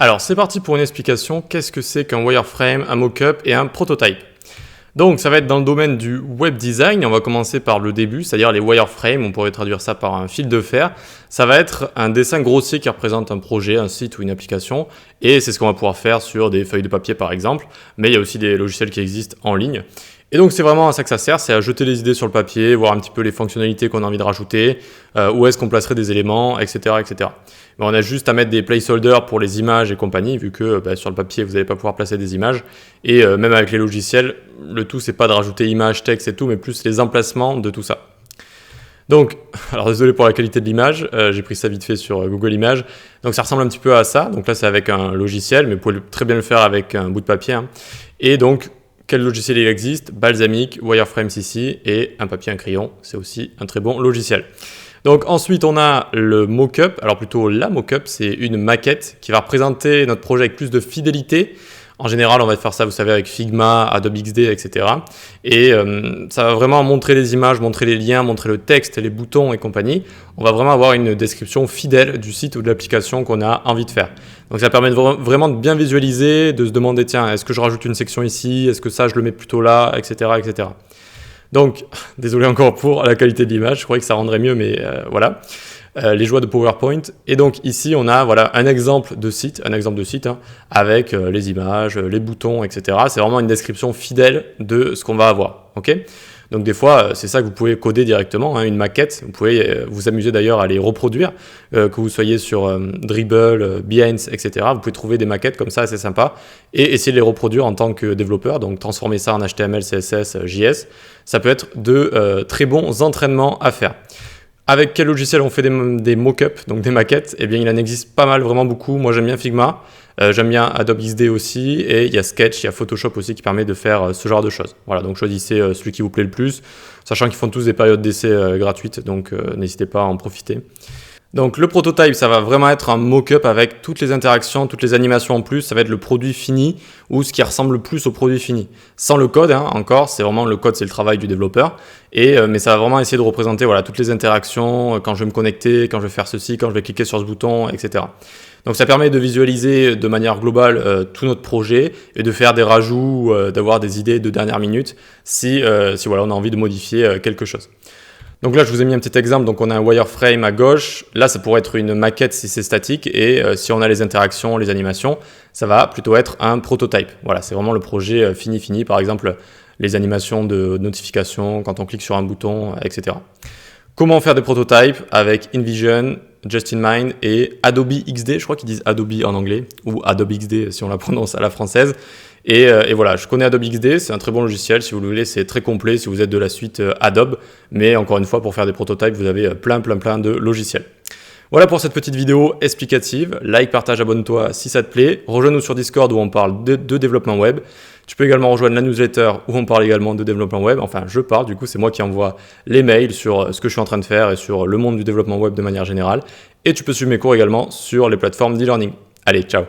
Alors c'est parti pour une explication. Qu'est-ce que c'est qu'un wireframe, un mockup et un prototype? Donc ça va être dans le domaine du web design. On va commencer par le début, c'est-à-dire les wireframes. On pourrait traduire ça par un fil de fer. Ça va être un dessin grossier qui représente un projet, un site ou une application. Et c'est ce qu'on va pouvoir faire sur des feuilles de papier par exemple. Mais il y a aussi des logiciels qui existent en ligne. Et donc c'est vraiment à ça que ça sert, c'est à jeter les idées sur le papier, voir un petit peu les fonctionnalités qu'on a envie de rajouter, où est-ce qu'on placerait des éléments, etc. etc. Mais on a juste à mettre des placeholders pour les images et compagnie, vu que sur le papier vous n'allez pas pouvoir placer des images. Et même avec les logiciels, le tout c'est pas de rajouter images, texte et tout, mais plus les emplacements de tout ça. Donc, alors désolé pour la qualité de l'image, j'ai pris ça vite fait sur Google Images. Donc ça ressemble un petit peu à ça, donc là c'est avec un logiciel, mais vous pouvez très bien le faire avec un bout de papier. Hein. Et donc, quel logiciel il existe? Balsamiq, Wireframe CC et un papier, un crayon, c'est aussi un très bon logiciel. Donc ensuite on a le mockup, alors plutôt la mockup, c'est une maquette qui va représenter notre projet avec plus de fidélité. En général on va faire ça, vous savez, avec Figma, Adobe XD, etc. Et ça va vraiment montrer les images, montrer les liens, montrer le texte, les boutons et compagnie. On va vraiment avoir une description fidèle du site ou de l'application qu'on a envie de faire. Donc ça permet vraiment de bien visualiser, de se demander, tiens, est-ce que je rajoute une section ici, est-ce que ça je le mets plutôt là, etc. etc. Donc, désolé encore pour la qualité de l'image, je croyais que ça rendrait mieux, mais voilà. Les joies de PowerPoint. Et donc ici, on a un exemple de site, hein, avec les images, les boutons, etc. C'est vraiment une description fidèle de ce qu'on va avoir. Okay, donc des fois, c'est ça que vous pouvez coder directement, hein, une maquette. Vous pouvez vous amuser d'ailleurs à les reproduire, que vous soyez sur Dribbble, Behance, etc. Vous pouvez trouver des maquettes comme ça, assez sympa, et essayer de les reproduire en tant que développeur. Donc transformer ça en HTML, CSS, JS. Ça peut être de très bons entraînements à faire. Avec quel logiciel on fait des mock-ups, donc des maquettes? Eh bien, il en existe pas mal, vraiment beaucoup. Moi, j'aime bien Figma, j'aime bien Adobe XD aussi, et il y a Sketch, il y a Photoshop aussi qui permet de faire ce genre de choses. Voilà, donc choisissez celui qui vous plaît le plus, sachant qu'ils font tous des périodes d'essai gratuites, donc n'hésitez pas à en profiter. Donc le prototype, ça va vraiment être un mock-up avec toutes les interactions, toutes les animations en plus. Ça va être le produit fini ou ce qui ressemble le plus au produit fini. Sans le code, hein, encore, c'est vraiment le code, c'est le travail du développeur. Mais ça va vraiment essayer de représenter toutes les interactions, quand je vais me connecter, quand je vais faire ceci, quand je vais cliquer sur ce bouton, etc. Donc ça permet de visualiser de manière globale tout notre projet et de faire des rajouts, d'avoir des idées de dernière minute si on a envie de modifier quelque chose. Donc là, je vous ai mis un petit exemple. Donc on a un wireframe à gauche. Là, ça pourrait être une maquette si c'est statique. Et si on a les interactions, les animations, ça va plutôt être un prototype. Voilà, c'est vraiment le projet fini. Par exemple, les animations de notification, quand on clique sur un bouton, etc. Comment faire des prototypes avec InVision, Just-in-Mind et Adobe XD. Je crois qu'ils disent Adobe en anglais ou Adobe XD si on la prononce à la française. Et voilà, je connais Adobe XD, c'est un très bon logiciel, si vous le voulez, c'est très complet si vous êtes de la suite Adobe, mais encore une fois, pour faire des prototypes, vous avez plein de logiciels. Voilà pour cette petite vidéo explicative, like, partage, abonne-toi si ça te plaît, rejoins-nous sur Discord où on parle de développement web, tu peux également rejoindre la newsletter où on parle également de développement web, enfin je parle, du coup c'est moi qui envoie les mails sur ce que je suis en train de faire et sur le monde du développement web de manière générale, et tu peux suivre mes cours également sur les plateformes d'e-learning. Allez, ciao!